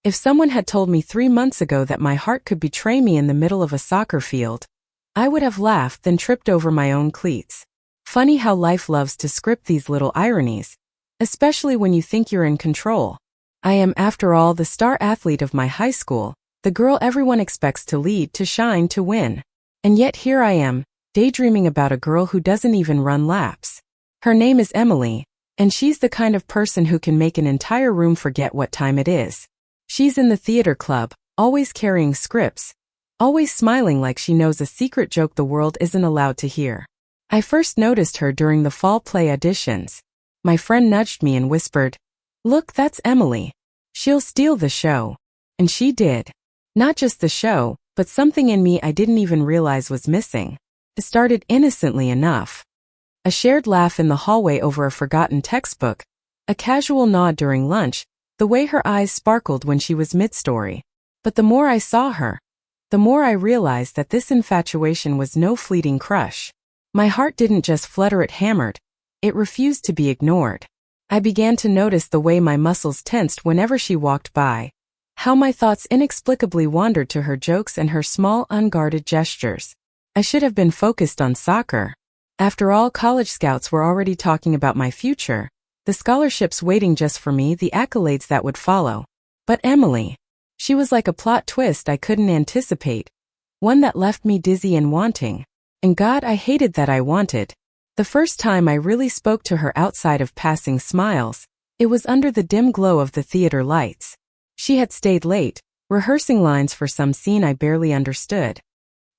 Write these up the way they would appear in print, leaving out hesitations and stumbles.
If someone had told me 3 months ago that my heart could betray me in the middle of a soccer field, I would have laughed then tripped over my own cleats. Funny how life loves to script these little ironies, especially when you think you're in control. I am, after all, the star athlete of my high school, the girl everyone expects to lead, to shine, to win. And yet here I am, daydreaming about a girl who doesn't even run laps. Her name is Emily, and she's the kind of person who can make an entire room forget what time it is. She's in the theater club, always carrying scripts, always smiling like she knows a secret joke the world isn't allowed to hear. I first noticed her during the fall play auditions. My friend nudged me and whispered, "Look, that's Emily. She'll steal the show." And she did. Not just the show, but something in me I didn't even realize was missing. It started innocently enough. A shared laugh in the hallway over a forgotten textbook, a casual nod during lunch, the way her eyes sparkled when she was mid-story. But the more I saw her, the more I realized that this infatuation was no fleeting crush. My heart didn't just flutter, it hammered. It refused to be ignored. I began to notice the way my muscles tensed whenever she walked by, how my thoughts inexplicably wandered to her jokes and her small, unguarded gestures. I should have been focused on soccer. After all, college scouts were already talking about my future, the scholarships waiting just for me, the accolades that would follow. But Emily, she was like a plot twist I couldn't anticipate, one that left me dizzy and wanting. And God, I hated that I wanted. The first time I really spoke to her outside of passing smiles, it was under the dim glow of the theater lights. She had stayed late, rehearsing lines for some scene I barely understood.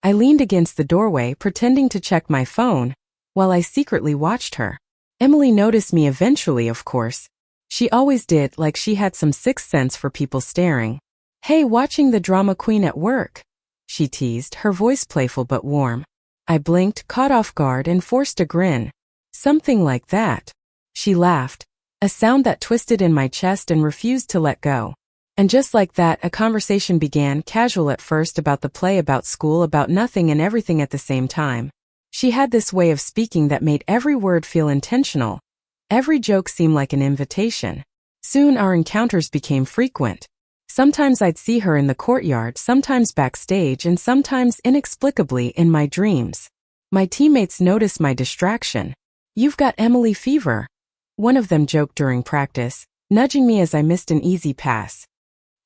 I leaned against the doorway, pretending to check my phone, while I secretly watched her. Emily noticed me eventually, of course. She always did, like she had some sixth sense for people staring. "Hey, watching the drama queen at work?" she teased, her voice playful but warm. I blinked, caught off guard, and forced a grin. "Something like that." She laughed, a sound that twisted in my chest and refused to let go. And just like that, a conversation began, casual at first, about the play, about school, about nothing and everything at the same time. She had this way of speaking that made every word feel intentional. Every joke seemed like an invitation. Soon our encounters became frequent. Sometimes I'd see her in the courtyard, sometimes backstage, and sometimes inexplicably in my dreams. My teammates noticed my distraction. "You've got Emily fever," one of them joked during practice, nudging me as I missed an easy pass.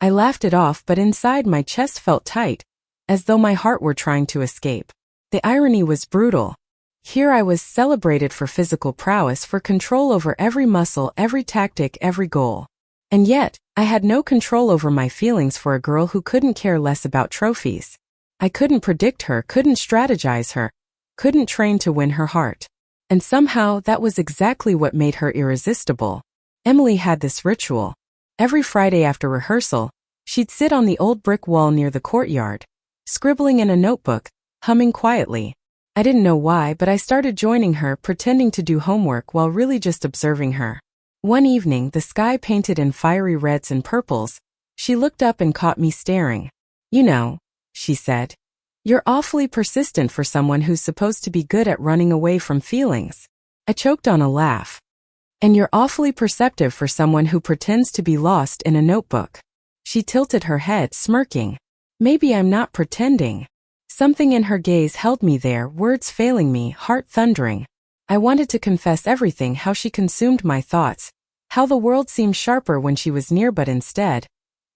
I laughed it off, but inside my chest felt tight, as though my heart were trying to escape. The irony was brutal. Here I was, celebrated for physical prowess, for control over every muscle, every tactic, every goal. And yet, I had no control over my feelings for a girl who couldn't care less about trophies. I couldn't predict her, couldn't strategize her, couldn't train to win her heart. And somehow, that was exactly what made her irresistible. Emily had this ritual. Every Friday after rehearsal, she'd sit on the old brick wall near the courtyard, scribbling in a notebook, humming quietly. I didn't know why, but I started joining her, pretending to do homework while really just observing her. One evening, the sky painted in fiery reds and purples, she looked up and caught me staring. "You know," she said, "you're awfully persistent for someone who's supposed to be good at running away from feelings." I choked on a laugh. "And you're awfully perceptive for someone who pretends to be lost in a notebook." She tilted her head, smirking. "Maybe I'm not pretending." Something in her gaze held me there, words failing me, heart thundering. I wanted to confess everything, how she consumed my thoughts, how the world seemed sharper when she was near, but instead,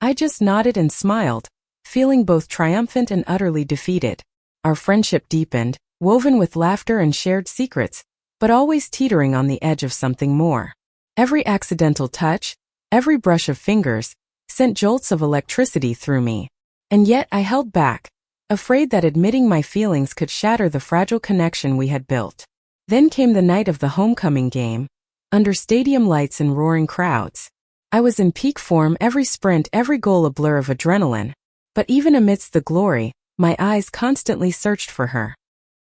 I just nodded and smiled, feeling both triumphant and utterly defeated. Our friendship deepened, woven with laughter and shared secrets, but always teetering on the edge of something more. Every accidental touch, every brush of fingers, sent jolts of electricity through me. And yet I held back, afraid that admitting my feelings could shatter the fragile connection we had built. Then came the night of the homecoming game, under stadium lights and roaring crowds. I was in peak form, every sprint, every goal a blur of adrenaline. But even amidst the glory, my eyes constantly searched for her.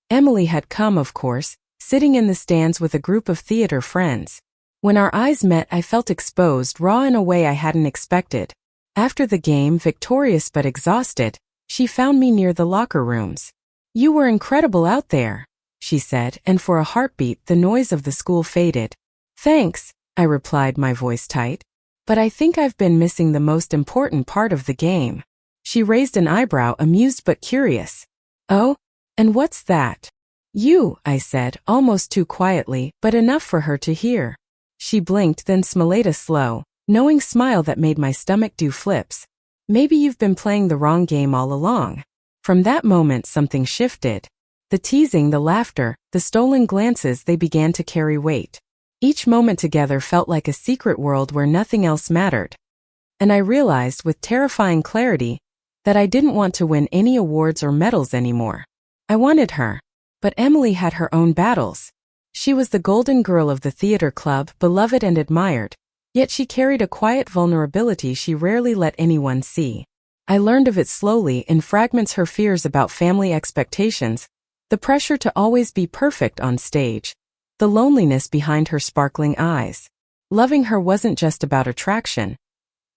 Emily had come, of course, sitting in the stands with a group of theater friends. When our eyes met, I felt exposed, raw in a way I hadn't expected. After the game, victorious but exhausted, she found me near the locker rooms. "You were incredible out there," she said, and for a heartbeat the noise of the school faded. "Thanks," I replied, my voice tight. But I think I've been missing the most important part of the game. She raised an eyebrow, amused but curious. Oh? And what's that? You, I said, almost too quietly, but enough for her to hear. She blinked, then smiled a slow, knowing smile that made my stomach do flips. Maybe you've been playing the wrong game all along. From that moment something shifted. The teasing, the laughter, the stolen glances, they began to carry weight. Each moment together felt like a secret world where nothing else mattered. And I realized with terrifying clarity that I didn't want to win any awards or medals anymore. I wanted her. But Emily had her own battles. She was the golden girl of the theater club, beloved and admired. Yet she carried a quiet vulnerability she rarely let anyone see. I learned of it slowly, in fragments: her fears about family expectations, the pressure to always be perfect on stage, the loneliness behind her sparkling eyes. Loving her wasn't just about attraction.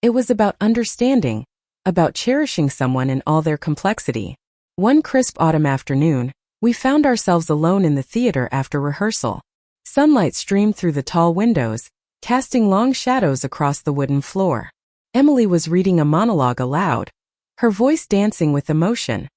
It was about understanding, about cherishing someone in all their complexity. One crisp autumn afternoon, we found ourselves alone in the theater after rehearsal. Sunlight streamed through the tall windows, casting long shadows across the wooden floor. Emily was reading a monologue aloud, her voice dancing with emotion.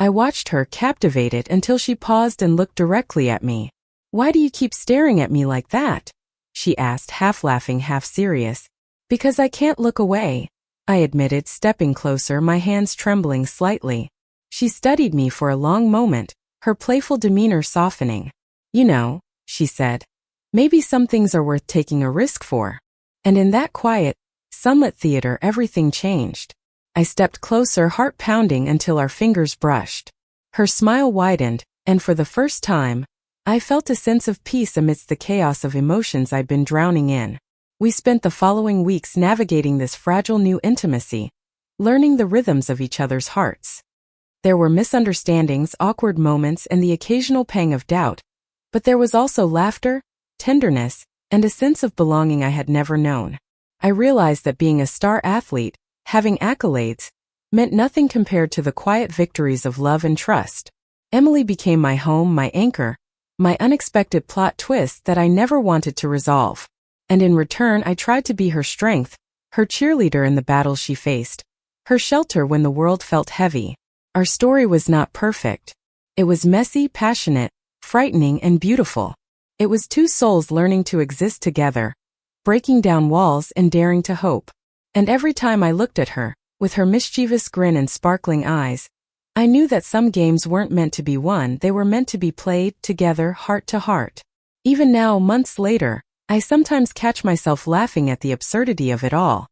I watched her, captivated, until she paused and looked directly at me. "Why do you keep staring at me like that?" she asked, half laughing, half serious. "Because I can't look away," I admitted, stepping closer, my hands trembling slightly. She studied me for a long moment, her playful demeanor softening. "You know," she said, "maybe some things are worth taking a risk for." And in that quiet, sunlit theater, everything changed. I stepped closer, heart pounding until our fingers brushed. Her smile widened, and for the first time, I felt a sense of peace amidst the chaos of emotions I'd been drowning in. We spent the following weeks navigating this fragile new intimacy, learning the rhythms of each other's hearts. There were misunderstandings, awkward moments, and the occasional pang of doubt, but there was also laughter, tenderness, and a sense of belonging I had never known. I realized that being a star athlete, having accolades, meant nothing compared to the quiet victories of love and trust. Emily became my home, my anchor, my unexpected plot twist that I never wanted to resolve. And in return, I tried to be her strength, her cheerleader in the battles she faced, her shelter when the world felt heavy. Our story was not perfect. It was messy, passionate, frightening, and beautiful. It was two souls learning to exist together, breaking down walls and daring to hope. And every time I looked at her, with her mischievous grin and sparkling eyes, I knew that some games weren't meant to be won, they were meant to be played, together, heart to heart. Even now, months later, I sometimes catch myself laughing at the absurdity of it all.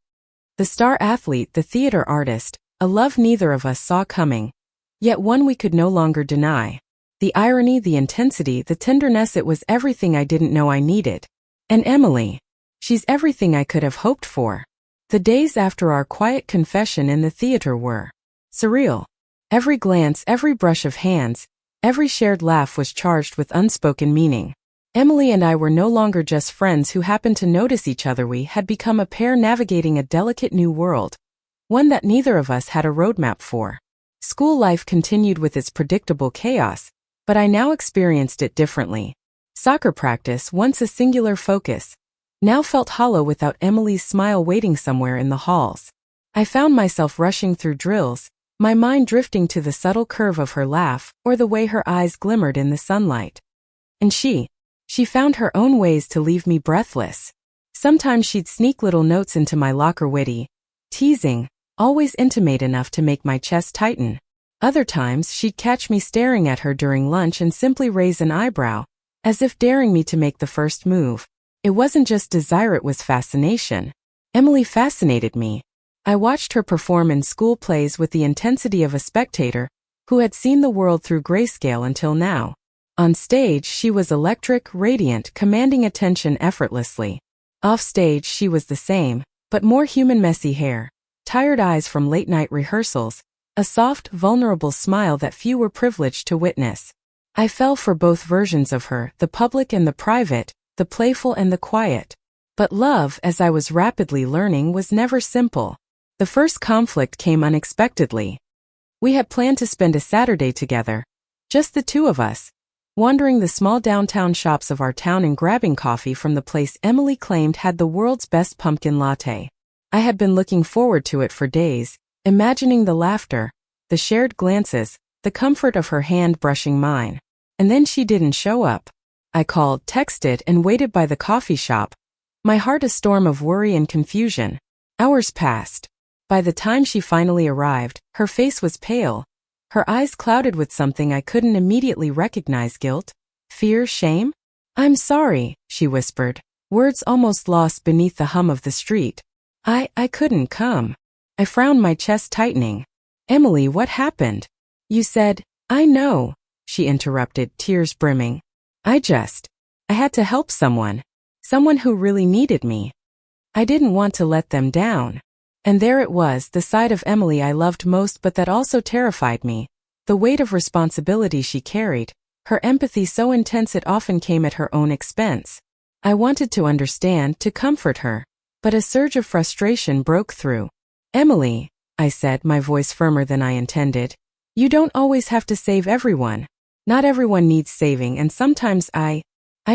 The star athlete, the theater artist, a love neither of us saw coming, yet one we could no longer deny. The irony, the intensity, the tenderness, it was everything I didn't know I needed. And Emily, she's everything I could have hoped for. The days after our quiet confession in the theater were surreal. Every glance, every brush of hands, every shared laugh was charged with unspoken meaning. Emily and I were no longer just friends who happened to notice each other. We had become a pair navigating a delicate new world, one that neither of us had a roadmap for. School life continued with its predictable chaos, but I now experienced it differently. Soccer practice, once a singular focus, now felt hollow without Emily's smile waiting somewhere in the halls. I found myself rushing through drills, my mind drifting to the subtle curve of her laugh or the way her eyes glimmered in the sunlight. And she found her own ways to leave me breathless. Sometimes she'd sneak little notes into my locker, witty, teasing, always intimate enough to make my chest tighten. Other times she'd catch me staring at her during lunch and simply raise an eyebrow, as if daring me to make the first move. It wasn't just desire, it was fascination. Emily fascinated me. I watched her perform in school plays with the intensity of a spectator who had seen the world through grayscale until now. On stage, she was electric, radiant, commanding attention effortlessly. Off stage, she was the same, but more human: messy hair, tired eyes from late-night rehearsals, a soft, vulnerable smile that few were privileged to witness. I fell for both versions of her, the public and the private, the playful and the quiet. But love, as I was rapidly learning, was never simple. The first conflict came unexpectedly. We had planned to spend a Saturday together, just the two of us, wandering the small downtown shops of our town and grabbing coffee from the place Emily claimed had the world's best pumpkin latte. I had been looking forward to it for days, imagining the laughter, the shared glances, the comfort of her hand brushing mine. And then she didn't show up. I called, texted, and waited by the coffee shop, my heart a storm of worry and confusion. Hours passed. By the time she finally arrived, her face was pale, her eyes clouded with something I couldn't immediately recognize: guilt, fear, shame? "I'm sorry," she whispered, words almost lost beneath the hum of the street. I couldn't come." I frowned, my chest tightening. "Emily, what happened?" "You said—" "I know," she interrupted, tears brimming. I had to help someone who really needed me. I didn't want to let them down. And there it was, the side of Emily I loved most but that also terrified me. The weight of responsibility she carried, her empathy so intense it often came at her own expense. I wanted to understand, to comfort her. But a surge of frustration broke through. "Emily," I said, my voice firmer than I intended, "you don't always have to save everyone. Not everyone needs saving, and sometimes I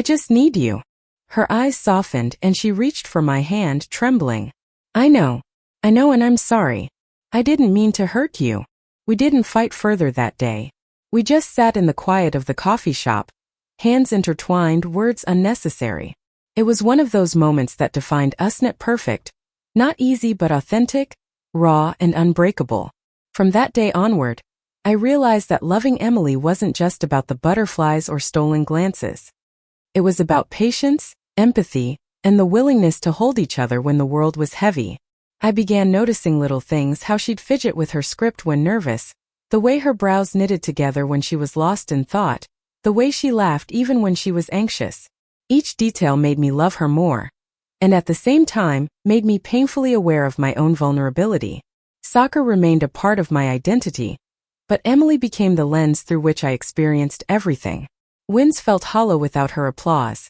just need you." Her eyes softened and she reached for my hand, trembling. I know, and I'm sorry. I didn't mean to hurt you." We didn't fight further that day. We just sat in the quiet of the coffee shop, hands intertwined, words unnecessary. It was one of those moments that defined us, not perfect, not easy but authentic, raw and unbreakable. From that day onward, I realized that loving Emily wasn't just about the butterflies or stolen glances. It was about patience, empathy, and the willingness to hold each other when the world was heavy. I began noticing little things: how she'd fidget with her script when nervous, the way her brows knitted together when she was lost in thought, the way she laughed even when she was anxious. Each detail made me love her more, and at the same time, made me painfully aware of my own vulnerability. Soccer remained a part of my identity, but Emily became the lens through which I experienced everything. Wins felt hollow without her applause.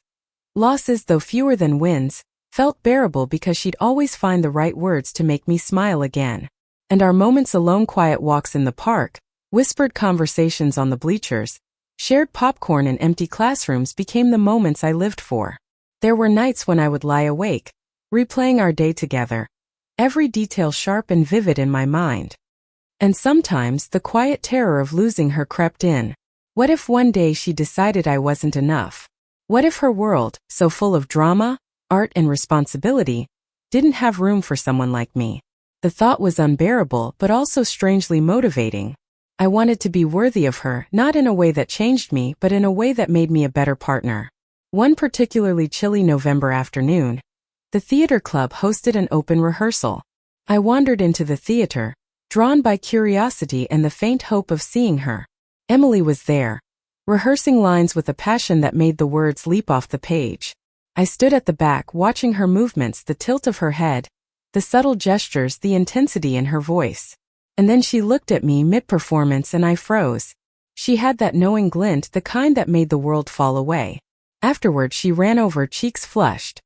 Losses, though fewer than wins, felt bearable because she'd always find the right words to make me smile again. And our moments alone, quiet walks in the park, whispered conversations on the bleachers, shared popcorn in empty classrooms became the moments I lived for. There were nights when I would lie awake, replaying our day together, every detail sharp and vivid in my mind. And sometimes the quiet terror of losing her crept in. What if one day she decided I wasn't enough? What if her world, so full of drama, art and responsibility, didn't have room for someone like me? The thought was unbearable but also strangely motivating. I wanted to be worthy of her, not in a way that changed me but in a way that made me a better partner. One particularly chilly November afternoon, the theater club hosted an open rehearsal. I wandered into the theater, drawn by curiosity and the faint hope of seeing her. Emily was there, rehearsing lines with a passion that made the words leap off the page. I stood at the back watching her movements, the tilt of her head, the subtle gestures, the intensity in her voice. And then she looked at me mid-performance and I froze. She had that knowing glint, the kind that made the world fall away. Afterward she ran over, cheeks flushed.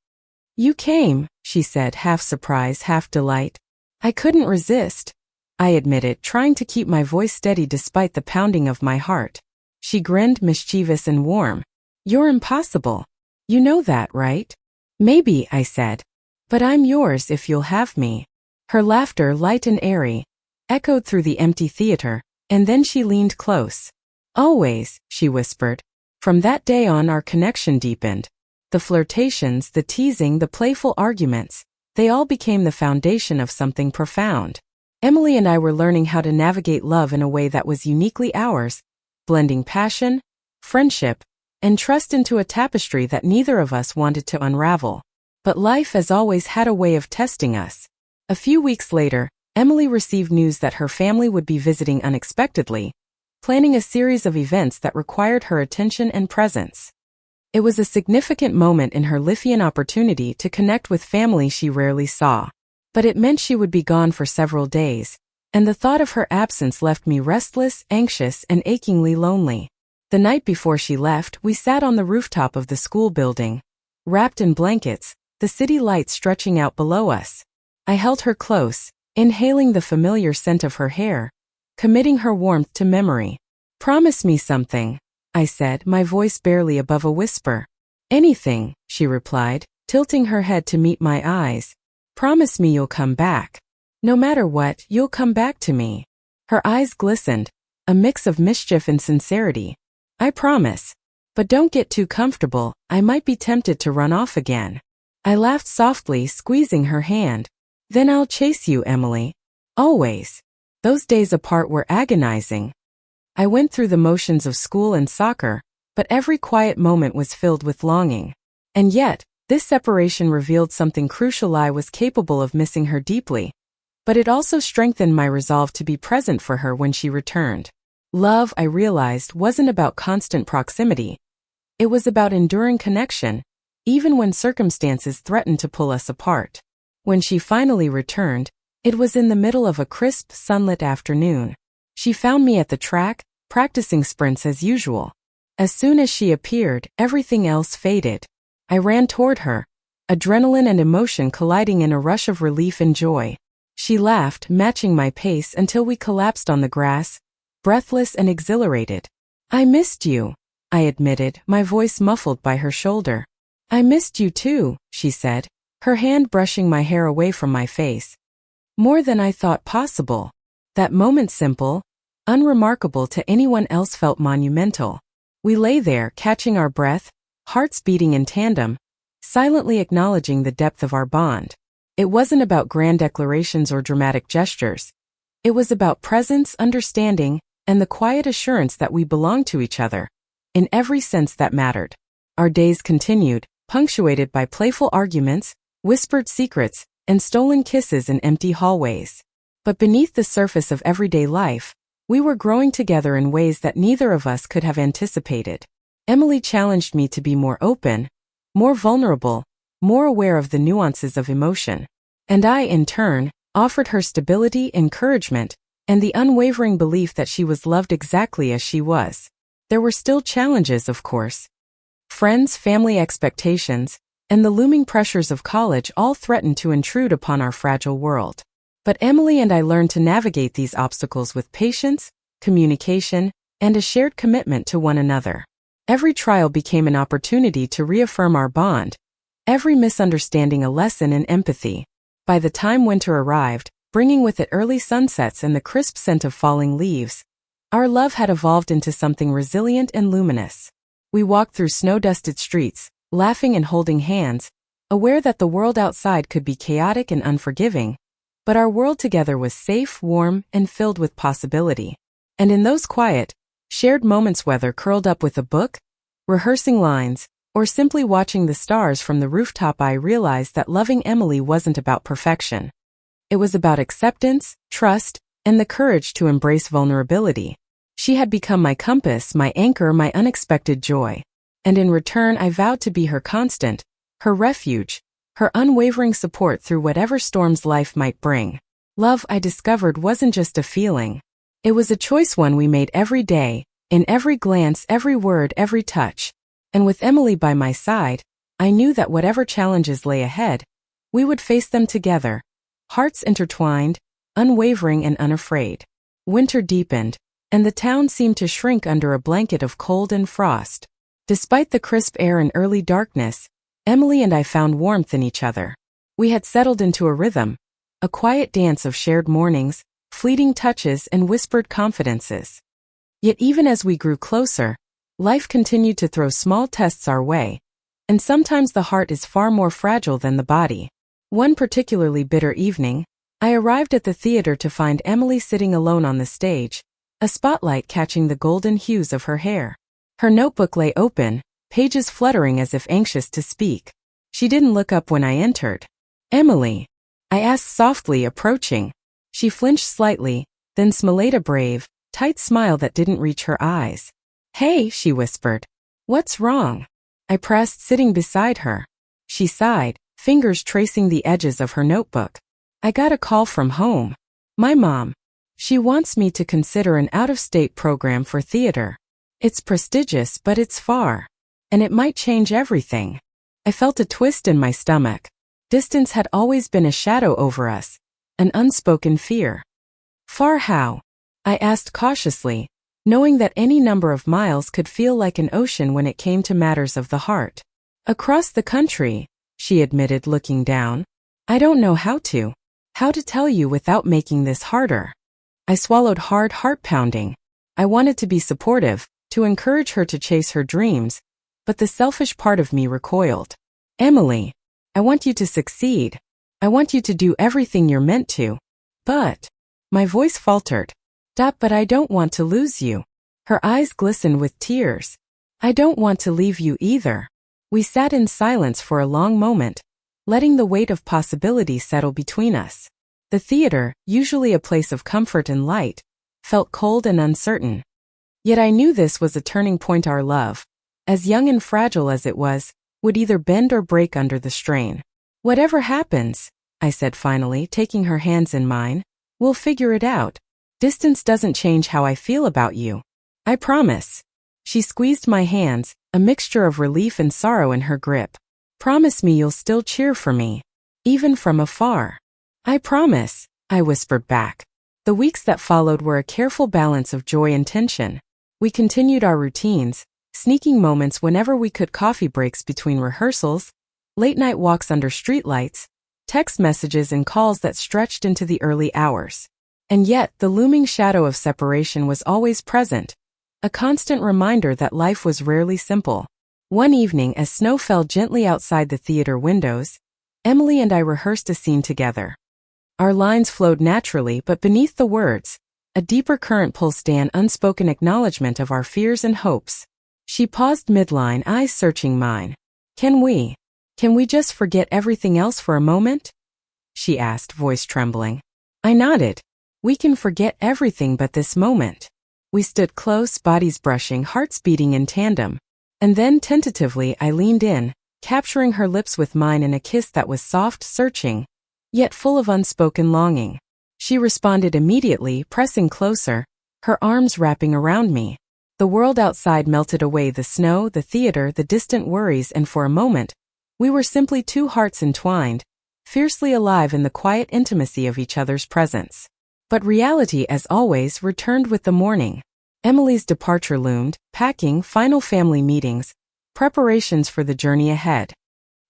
"You came," she said, half surprise, half delight. "I couldn't resist," I admitted, trying to keep my voice steady despite the pounding of my heart. She grinned, mischievous and warm. "You're impossible. You know that, right?" "Maybe," I said. "But I'm yours if you'll have me." Her laughter, light and airy, echoed through the empty theater, and then she leaned close. "Always," she whispered. From that day on our connection deepened. The flirtations, the teasing, the playful arguments, they all became the foundation of something profound. Emily and I were learning how to navigate love in a way that was uniquely ours, blending passion, friendship, and trust into a tapestry that neither of us wanted to unravel. But life, as always, had a way of testing us. A few weeks later, Emily received news that her family would be visiting unexpectedly, planning a series of events that required her attention and presence. It was a significant moment in her life, an opportunity to connect with family she rarely saw. But it meant she would be gone for several days, and the thought of her absence left me restless, anxious, and achingly lonely. The night before she left, we sat on the rooftop of the school building, wrapped in blankets, the city lights stretching out below us. I held her close, inhaling the familiar scent of her hair, committing her warmth to memory. "Promise me something," I said, my voice barely above a whisper. Anything, she replied, tilting her head to meet my eyes. Promise me you'll come back. No matter what, you'll come back to me. Her eyes glistened, a mix of mischief and sincerity. I promise. But don't get too comfortable, I might be tempted to run off again. I laughed softly, squeezing her hand. Then I'll chase you, Emily. Always. Those days apart were agonizing. I went through the motions of school and soccer, but every quiet moment was filled with longing. And yet, this separation revealed something crucial. I was capable of missing her deeply, but it also strengthened my resolve to be present for her when she returned. Love, I realized, wasn't about constant proximity. It was about enduring connection, even when circumstances threatened to pull us apart. When she finally returned, it was in the middle of a crisp, sunlit afternoon. She found me at the track, practicing sprints as usual. As soon as she appeared, everything else faded. I ran toward her, adrenaline and emotion colliding in a rush of relief and joy. She laughed, matching my pace until we collapsed on the grass, breathless and exhilarated. I missed you, I admitted, my voice muffled by her shoulder. I missed you too, she said, her hand brushing my hair away from my face. More than I thought possible. That moment, simple, unremarkable to anyone else, felt monumental. We lay there, catching our breath, hearts beating in tandem, silently acknowledging the depth of our bond. It wasn't about grand declarations or dramatic gestures. It was about presence, understanding, and the quiet assurance that we belonged to each other, in every sense that mattered. Our days continued, punctuated by playful arguments, whispered secrets, and stolen kisses in empty hallways. But beneath the surface of everyday life, we were growing together in ways that neither of us could have anticipated. Emily challenged me to be more open, more vulnerable, more aware of the nuances of emotion. And I, in turn, offered her stability, encouragement, and the unwavering belief that she was loved exactly as she was. There were still challenges, of course. Friends, family expectations, and the looming pressures of college all threatened to intrude upon our fragile world. But Emily and I learned to navigate these obstacles with patience, communication, and a shared commitment to one another. Every trial became an opportunity to reaffirm our bond, every misunderstanding a lesson in empathy. By the time winter arrived, bringing with it early sunsets and the crisp scent of falling leaves, our love had evolved into something resilient and luminous. We walked through snow-dusted streets, laughing and holding hands, aware that the world outside could be chaotic and unforgiving, but our world together was safe, warm, and filled with possibility. And in those quiet, shared moments, whether curled up with a book, rehearsing lines, or simply watching the stars from the rooftop, I realized that loving Emily wasn't about perfection. It was about acceptance, trust, and the courage to embrace vulnerability. She had become my compass, my anchor, my unexpected joy. And in return, I vowed to be her constant, her refuge, her unwavering support through whatever storms life might bring. Love, I discovered, wasn't just a feeling. It was a choice, one we made every day, in every glance, every word, every touch. And with Emily by my side, I knew that whatever challenges lay ahead, we would face them together, hearts intertwined, unwavering and unafraid. Winter deepened, and the town seemed to shrink under a blanket of cold and frost. Despite the crisp air and early darkness, Emily and I found warmth in each other. We had settled into a rhythm, a quiet dance of shared mornings, fleeting touches, and whispered confidences. Yet even as we grew closer, life continued to throw small tests our way, and sometimes the heart is far more fragile than the body. One particularly bitter evening, I arrived at the theater to find Emily sitting alone on the stage, a spotlight catching the golden hues of her hair. Her notebook lay open, pages fluttering as if anxious to speak. She didn't look up when I entered. "Emily?" I asked softly, approaching. She flinched slightly, then smiled a brave, tight smile that didn't reach her eyes. "Hey," she whispered. "What's wrong?" I pressed, sitting beside her. She sighed, fingers tracing the edges of her notebook. "I got a call from home. My mom. She wants me to consider an out-of-state program for theater. It's prestigious, but it's far. And it might change everything." I felt a twist in my stomach. Distance had always been a shadow over us, an unspoken fear. "Far how?" I asked cautiously, knowing that any number of miles could feel like an ocean when it came to matters of the heart. Across the country, she admitted, looking down. I don't know how to tell you without making this harder. I swallowed hard, heart pounding. I wanted to be supportive, to encourage her to chase her dreams, but the selfish part of me recoiled. Emily, I want you to succeed. I want you to do everything you're meant to. But, my voice faltered. But I don't want to lose you. Her eyes glistened with tears. I don't want to leave you either. We sat in silence for a long moment, letting the weight of possibility settle between us. The theater, usually a place of comfort and light, felt cold and uncertain. Yet I knew this was a turning point. Our love, as young and fragile as it was, would either bend or break under the strain. Whatever happens, I said finally, taking her hands in mine, we'll figure it out. Distance doesn't change how I feel about you. I promise. She squeezed my hands, a mixture of relief and sorrow in her grip. Promise me you'll still cheer for me, even from afar. I promise, I whispered back. The weeks that followed were a careful balance of joy and tension. We continued our routines, sneaking moments whenever we could, coffee breaks between rehearsals, late-night walks under streetlights, text messages and calls that stretched into the early hours. And yet, the looming shadow of separation was always present, a constant reminder that life was rarely simple. One evening, as snow fell gently outside the theater windows, Emily and I rehearsed a scene together. Our lines flowed naturally, but beneath the words, a deeper current pulsed, an unspoken acknowledgement of our fears and hopes. She paused midline, eyes searching mine. Can we just forget everything else for a moment? She asked, voice trembling. I nodded. We can forget everything but this moment. We stood close, bodies brushing, hearts beating in tandem. And then, tentatively, I leaned in, capturing her lips with mine in a kiss that was soft, searching, yet full of unspoken longing. She responded immediately, pressing closer, her arms wrapping around me. The world outside melted away, the snow, the theater, the distant worries, and for a moment, we were simply two hearts entwined, fiercely alive in the quiet intimacy of each other's presence. But reality, as always, returned with the morning. Emily's departure loomed, packing, final family meetings, preparations for the journey ahead.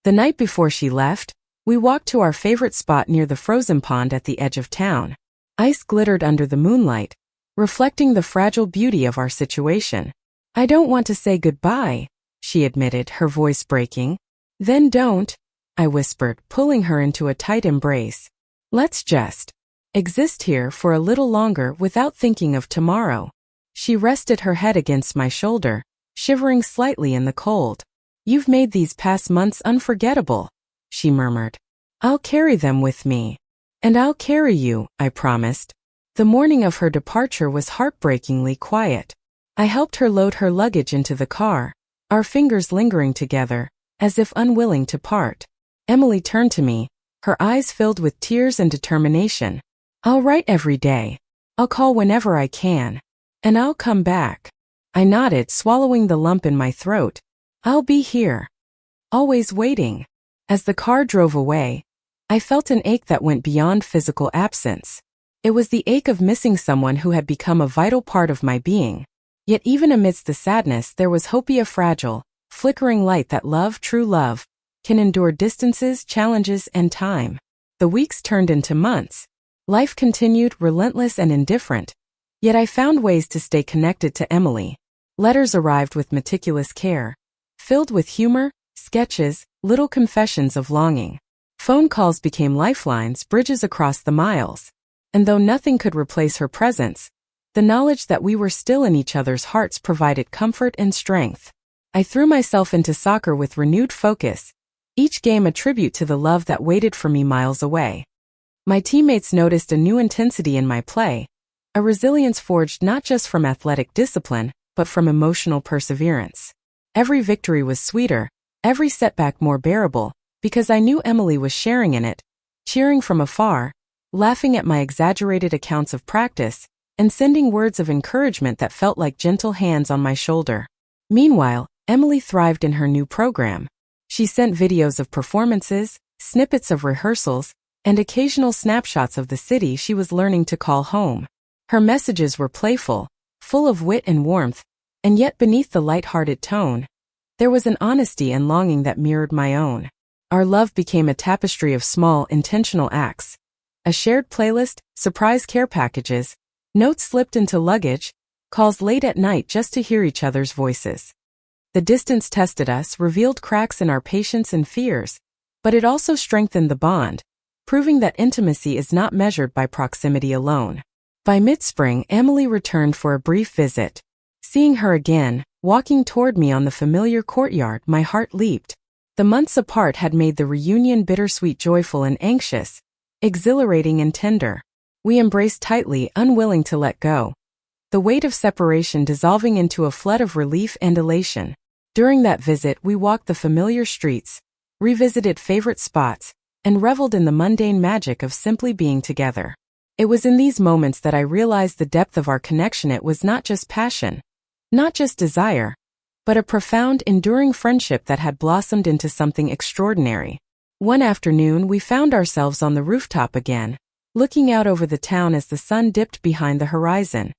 The night before she left, we walked to our favorite spot near the frozen pond at the edge of town. Ice glittered under the moonlight, reflecting the fragile beauty of our situation. I don't want to say goodbye, she admitted, her voice breaking. Then don't, I whispered, pulling her into a tight embrace. Let's just exist here for a little longer without thinking of tomorrow. She rested her head against my shoulder, shivering slightly in the cold. You've made these past months unforgettable, she murmured. I'll carry them with me. And I'll carry you, I promised. The morning of her departure was heartbreakingly quiet. I helped her load her luggage into the car, our fingers lingering together, as if unwilling to part. Emily turned to me, her eyes filled with tears and determination. I'll write every day. I'll call whenever I can. And I'll come back. I nodded, swallowing the lump in my throat. I'll be here. Always waiting. As the car drove away, I felt an ache that went beyond physical absence. It was the ache of missing someone who had become a vital part of my being. Yet even amidst the sadness, there was hope, a fragile, flickering light that love, true love, can endure distances, challenges, and time. The weeks turned into months. Life continued, relentless and indifferent. Yet I found ways to stay connected to Emily. Letters arrived with meticulous care, filled with humor, sketches, little confessions of longing. Phone calls became lifelines, bridges across the miles. And though nothing could replace her presence, the knowledge that we were still in each other's hearts provided comfort and strength. I threw myself into soccer with renewed focus, each game a tribute to the love that waited for me miles away. My teammates noticed a new intensity in my play, a resilience forged not just from athletic discipline, but from emotional perseverance. Every victory was sweeter, every setback more bearable, because I knew Emily was sharing in it, cheering from afar, laughing at my exaggerated accounts of practice, and sending words of encouragement that felt like gentle hands on my shoulder. Meanwhile, Emily thrived in her new program. She sent videos of performances, snippets of rehearsals, and occasional snapshots of the city she was learning to call home. Her messages were playful, full of wit and warmth, and yet beneath the light-hearted tone, there was an honesty and longing that mirrored my own. Our love became a tapestry of small, intentional acts. A shared playlist, surprise care packages, notes slipped into luggage, calls late at night just to hear each other's voices. The distance tested us, revealed cracks in our patience and fears, but it also strengthened the bond, proving that intimacy is not measured by proximity alone. By mid-spring, Emily returned for a brief visit. Seeing her again, walking toward me on the familiar courtyard, my heart leaped. The months apart had made the reunion bittersweet, joyful and anxious, exhilarating and tender. We embraced tightly, unwilling to let go, the weight of separation dissolving into a flood of relief and elation. During that visit, we walked the familiar streets, revisited favorite spots, and reveled in the mundane magic of simply being together. It was in these moments that I realized the depth of our connection. It was not just passion, not just desire, but a profound, enduring friendship that had blossomed into something extraordinary. One afternoon, we found ourselves on the rooftop again, looking out over the town as the sun dipped behind the horizon.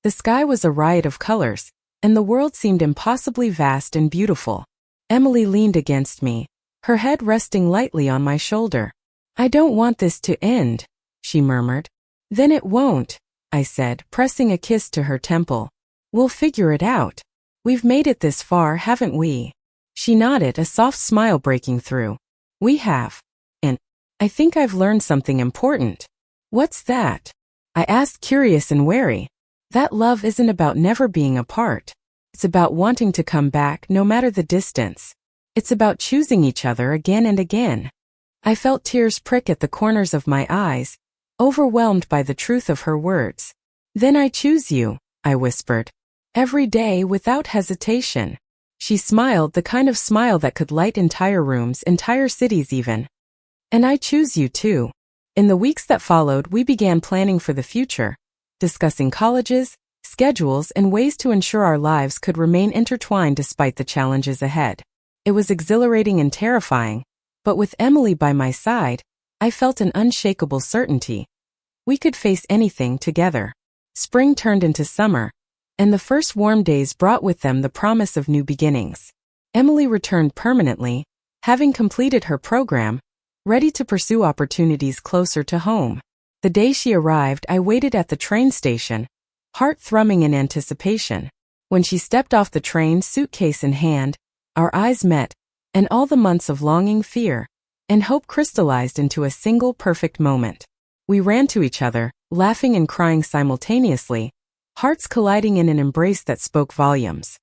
The sky was a riot of colors, and the world seemed impossibly vast and beautiful. Emily leaned against me, her head resting lightly on my shoulder. "I don't want this to end," she murmured. "Then it won't," I said, pressing a kiss to her temple. "We'll figure it out. We've made it this far, haven't we?" She nodded, a soft smile breaking through. "We have. And I think I've learned something important." "What's that?" I asked, curious and wary. "That love isn't about never being apart. It's about wanting to come back no matter the distance. It's about choosing each other again and again." I felt tears prick at the corners of my eyes, overwhelmed by the truth of her words. "Then I choose you," I whispered. "Every day without hesitation." She smiled, the kind of smile that could light entire rooms, entire cities even. "And I choose you too." In the weeks that followed, we began planning for the future, discussing colleges, schedules, and ways to ensure our lives could remain intertwined despite the challenges ahead. It was exhilarating and terrifying, but with Emily by my side, I felt an unshakable certainty. We could face anything together. Spring turned into summer, and the first warm days brought with them the promise of new beginnings. Emily returned permanently, having completed her program, ready to pursue opportunities closer to home. The day she arrived, I waited at the train station, heart thrumming in anticipation. When she stepped off the train, suitcase in hand, our eyes met, and all the months of longing, fear, and hope crystallized into a single perfect moment. We ran to each other, laughing and crying simultaneously, hearts colliding in an embrace that spoke volumes.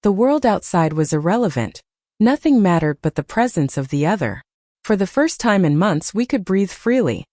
The world outside was irrelevant. Nothing mattered but the presence of the other. For the first time in months, we could breathe freely,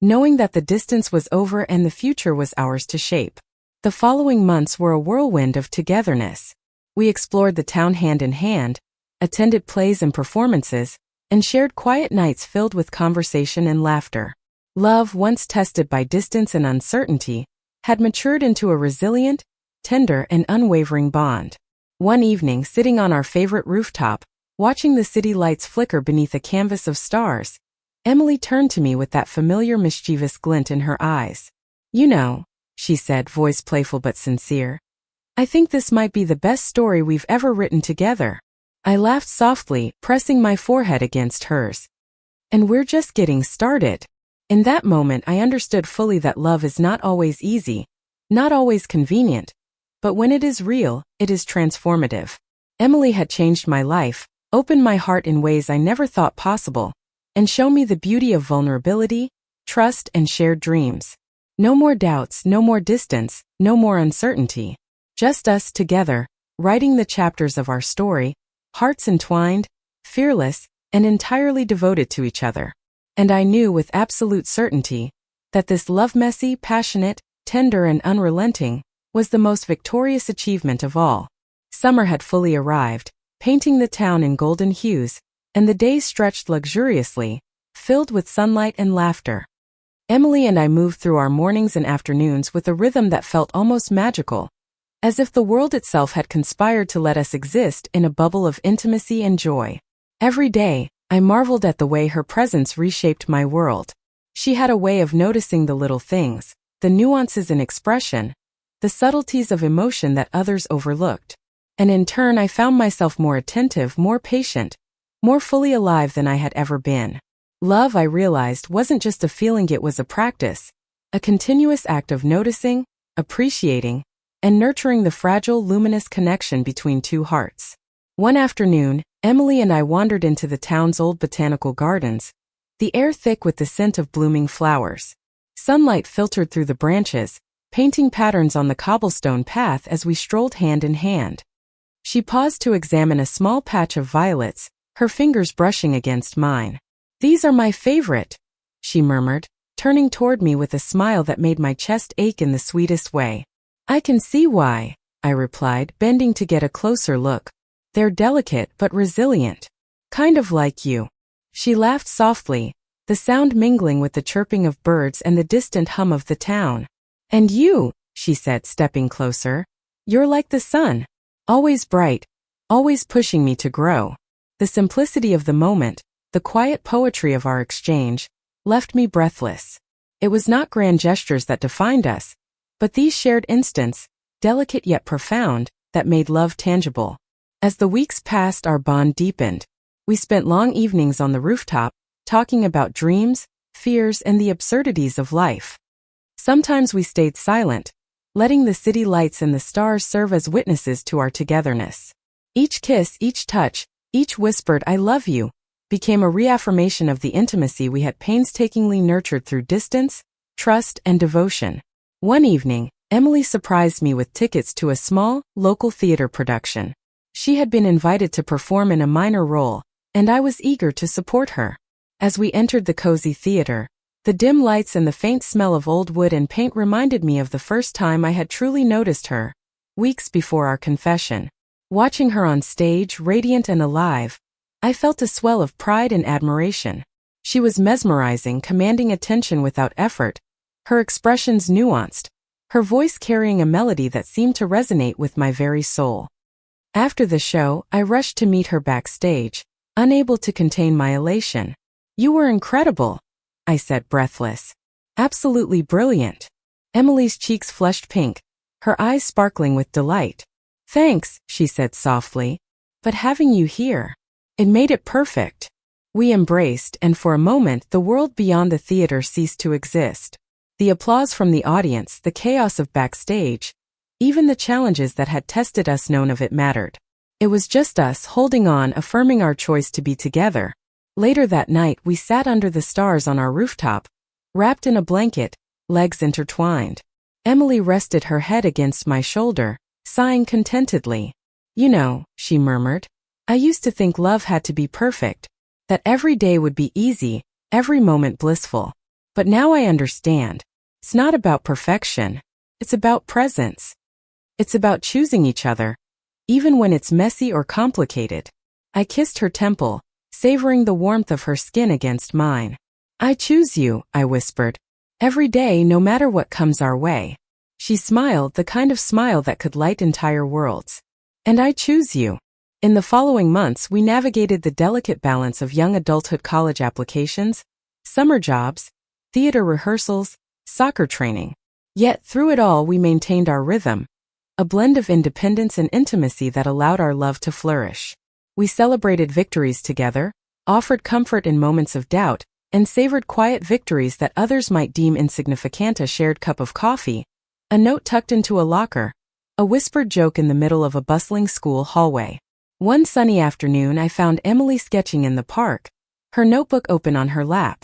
knowing that the distance was over and the future was ours to shape. The following months were a whirlwind of togetherness. We explored the town hand in hand, attended plays and performances, and shared quiet nights filled with conversation and laughter. Love, once tested by distance and uncertainty, had matured into a resilient, tender, and unwavering bond. One evening, sitting on our favorite rooftop, watching the city lights flicker beneath a canvas of stars, Emily turned to me with that familiar mischievous glint in her eyes. "You know," she said, voice playful but sincere, "I think this might be the best story we've ever written together." I laughed softly, pressing my forehead against hers. "And we're just getting started." In that moment, I understood fully that love is not always easy, not always convenient, but when it is real, it is transformative. Emily had changed my life, opened my heart in ways I never thought possible, and shown me the beauty of vulnerability, trust, and shared dreams. No more doubts, no more distance, no more uncertainty. Just us together, writing the chapters of our story, hearts entwined, fearless, and entirely devoted to each other. And I knew with absolute certainty that this love, messy, passionate, tender, and unrelenting, was the most victorious achievement of all. Summer had fully arrived, painting the town in golden hues, and the days stretched luxuriously, filled with sunlight and laughter. Emily and I moved through our mornings and afternoons with a rhythm that felt almost magical, as if the world itself had conspired to let us exist in a bubble of intimacy and joy. Every day, I marveled at the way her presence reshaped my world. She had a way of noticing the little things, the nuances in expression, the subtleties of emotion that others overlooked. And in turn I found myself more attentive, more patient, more fully alive than I had ever been. Love, I realized, wasn't just a feeling, it was a practice, a continuous act of noticing, appreciating, and nurturing the fragile, luminous connection between two hearts. One afternoon, Emily and I wandered into the town's old botanical gardens, the air thick with the scent of blooming flowers. Sunlight filtered through the branches, painting patterns on the cobblestone path as we strolled hand in hand. She paused to examine a small patch of violets, her fingers brushing against mine. "These are my favorite," she murmured, turning toward me with a smile that made my chest ache in the sweetest way. "I can see why," I replied, bending to get a closer look. "They're delicate but resilient. Kind of like you." She laughed softly, the sound mingling with the chirping of birds and the distant hum of the town. "And you," she said, stepping closer, "you're like the sun. Always bright, always pushing me to grow." The simplicity of the moment, the quiet poetry of our exchange, left me breathless. It was not grand gestures that defined us, but these shared instants, delicate yet profound, that made love tangible. As the weeks passed, our bond deepened. We spent long evenings on the rooftop, talking about dreams, fears, and the absurdities of life. Sometimes we stayed silent, letting the city lights and the stars serve as witnesses to our togetherness. Each kiss, each touch, each whispered "I love you" became a reaffirmation of the intimacy we had painstakingly nurtured through distance, trust, and devotion. One evening, Emily surprised me with tickets to a small, local theater production. She had been invited to perform in a minor role, and I was eager to support her. As we entered the cozy theater, the dim lights and the faint smell of old wood and paint reminded me of the first time I had truly noticed her, weeks before our confession. Watching her on stage, radiant and alive, I felt a swell of pride and admiration. She was mesmerizing, commanding attention without effort, her expressions nuanced, her voice carrying a melody that seemed to resonate with my very soul. After the show, I rushed to meet her backstage, unable to contain my elation. "You were incredible," I said, breathless. "Absolutely brilliant." Emily's cheeks flushed pink, her eyes sparkling with delight. "Thanks," she said softly, "but having you here, it made it perfect." We embraced, and for a moment the world beyond the theater ceased to exist. The applause from the audience, the chaos of backstage, even the challenges that had tested us, none of it mattered. It was just us holding on, affirming our choice to be together. Later that night, we sat under the stars on our rooftop, wrapped in a blanket, legs intertwined. Emily rested her head against my shoulder, sighing contentedly. "You know," she murmured, "I used to think love had to be perfect, that every day would be easy, every moment blissful. But now I understand. It's not about perfection. It's about presence. It's about choosing each other, even when it's messy or complicated." I kissed her temple, savoring the warmth of her skin against mine. "I choose you," I whispered, "every day, no matter what comes our way." She smiled, the kind of smile that could light entire worlds. "And I choose you." In the following months, we navigated the delicate balance of young adulthood, college applications, summer jobs, theater rehearsals, soccer training. Yet through it all, we maintained our rhythm, a blend of independence and intimacy that allowed our love to flourish. We celebrated victories together, offered comfort in moments of doubt, and savored quiet victories that others might deem insignificant: a shared cup of coffee, a note tucked into a locker, a whispered joke in the middle of a bustling school hallway. One sunny afternoon, I found Emily sketching in the park, her notebook open on her lap.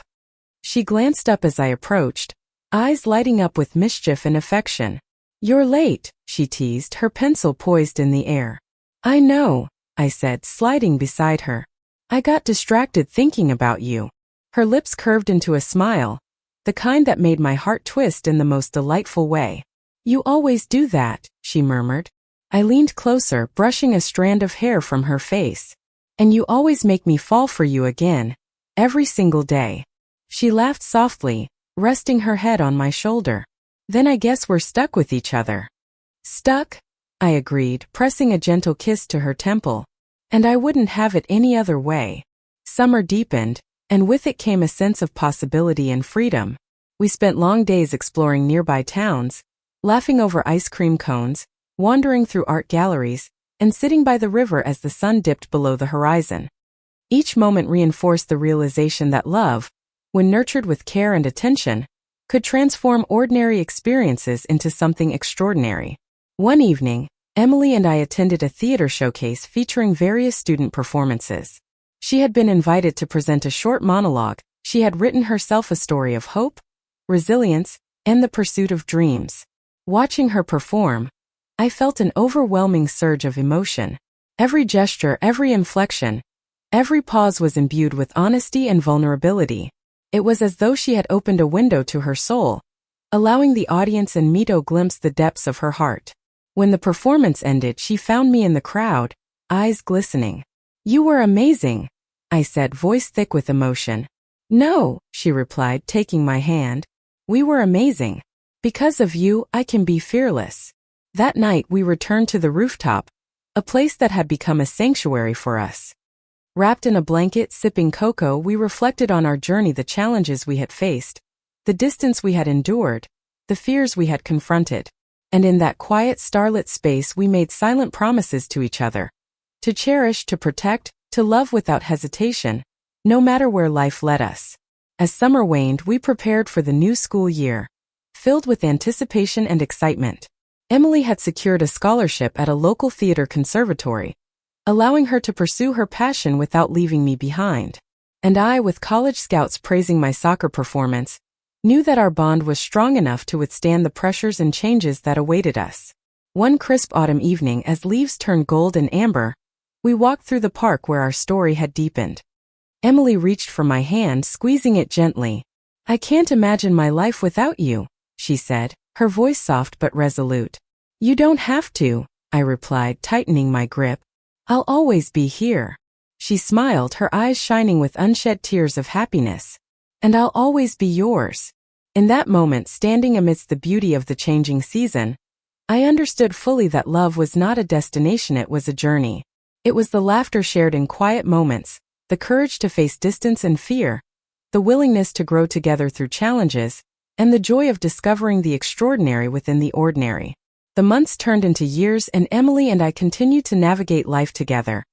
She glanced up as I approached, eyes lighting up with mischief and affection. "You're late," she teased, her pencil poised in the air. "I know," I said, sliding beside her. "I got distracted thinking about you." Her lips curved into a smile, the kind that made my heart twist in the most delightful way. "You always do that," she murmured. I leaned closer, brushing a strand of hair from her face. "And you always make me fall for you again, every single day." She laughed softly, resting her head on my shoulder. "Then I guess we're stuck with each other." "Stuck?" I agreed, pressing a gentle kiss to her temple. "And I wouldn't have it any other way." Summer deepened, and with it came a sense of possibility and freedom. We spent long days exploring nearby towns, laughing over ice cream cones, wandering through art galleries, and sitting by the river as the sun dipped below the horizon. Each moment reinforced the realization that love, when nurtured with care and attention, could transform ordinary experiences into something extraordinary. One evening, Emily and I attended a theater showcase featuring various student performances. She had been invited to present a short monologue. She had written herself a story of hope, resilience, and the pursuit of dreams. Watching her perform, I felt an overwhelming surge of emotion. Every gesture, every inflection, every pause was imbued with honesty and vulnerability. It was as though she had opened a window to her soul, allowing the audience and me to glimpse the depths of her heart. When the performance ended, she found me in the crowd, eyes glistening. "You were amazing," I said, voice thick with emotion. "No," she replied, taking my hand. "We were amazing. Because of you, I can be fearless." That night we returned to the rooftop, a place that had become a sanctuary for us. Wrapped in a blanket, sipping cocoa, we reflected on our journey, the challenges we had faced, the distance we had endured, the fears we had confronted. And in that quiet, starlit space we made silent promises to each other. To cherish, to protect, to love without hesitation, no matter where life led us. As summer waned, we prepared for the new school year, filled with anticipation and excitement. Emily had secured a scholarship at a local theater conservatory, allowing her to pursue her passion without leaving me behind. And I, with college scouts praising my soccer performance, knew that our bond was strong enough to withstand the pressures and changes that awaited us. One crisp autumn evening, as leaves turned gold and amber, we walked through the park where our story had deepened. Emily reached for my hand, squeezing it gently. "I can't imagine my life without you," she said, her voice soft but resolute. "You don't have to," I replied, tightening my grip. "I'll always be here." She smiled, her eyes shining with unshed tears of happiness. "And I'll always be yours." In that moment, standing amidst the beauty of the changing season, I understood fully that love was not a destination, it was a journey. It was the laughter shared in quiet moments, the courage to face distance and fear, the willingness to grow together through challenges, and the joy of discovering the extraordinary within the ordinary. The months turned into years, and Emily and I continued to navigate life together,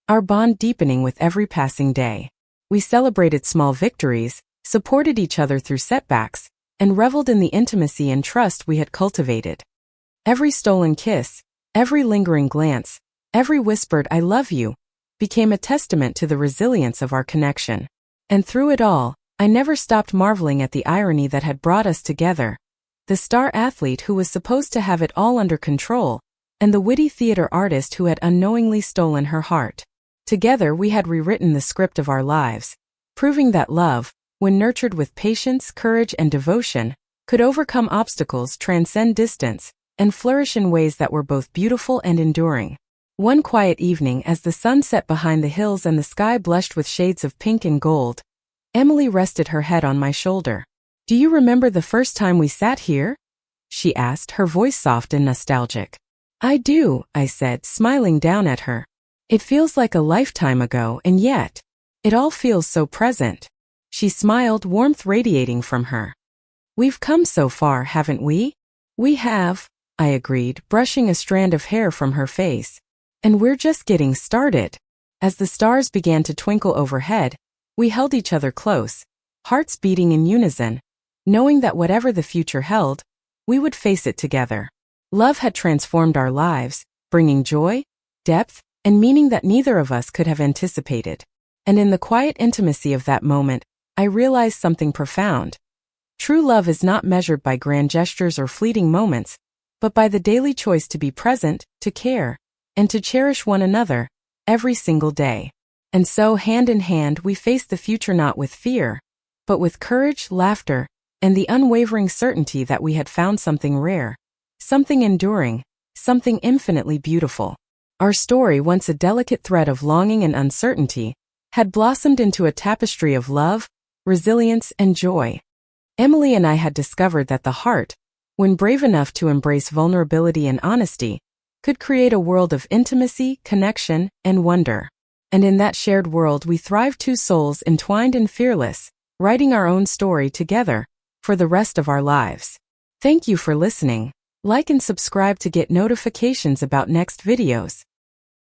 our bond deepening with every passing day. We celebrated small victories, supported each other through setbacks, and reveled in the intimacy and trust we had cultivated. Every stolen kiss, every lingering glance, every whispered "I love you" became a testament to the resilience of our connection. And through it all, I never stopped marveling at the irony that had brought us together. The star athlete who was supposed to have it all under control, and the witty theater artist who had unknowingly stolen her heart. Together we had rewritten the script of our lives, proving that love, when nurtured with patience, courage, and devotion, could overcome obstacles, transcend distance, and flourish in ways that were both beautiful and enduring. One quiet evening, as the sun set behind the hills and the sky blushed with shades of pink and gold, Emily rested her head on my shoulder. "Do you remember the first time we sat here?" she asked, her voice soft and nostalgic. "I do," I said, smiling down at her. "It feels like a lifetime ago, and yet, it all feels so present." She smiled, warmth radiating from her. "We've come so far, haven't we?" "We have," I agreed, brushing a strand of hair from her face. "And we're just getting started." As the stars began to twinkle overhead, we held each other close, hearts beating in unison, knowing that whatever the future held, we would face it together. Love had transformed our lives, bringing joy, depth, and meaning that neither of us could have anticipated. And in the quiet intimacy of that moment, I realized something profound. True love is not measured by grand gestures or fleeting moments, but by the daily choice to be present, to care, and to cherish one another, every single day. And so, hand in hand, we faced the future not with fear, but with courage, laughter, and the unwavering certainty that we had found something rare, something enduring, something infinitely beautiful. Our story, once a delicate thread of longing and uncertainty, had blossomed into a tapestry of love, resilience, and joy. Emily and I had discovered that the heart, when brave enough to embrace vulnerability and honesty, could create a world of intimacy, connection, and wonder. And in that shared world we thrived, two souls entwined and fearless, writing our own story together, for the rest of our lives. Thank you for listening. Like and subscribe to get notifications about next videos.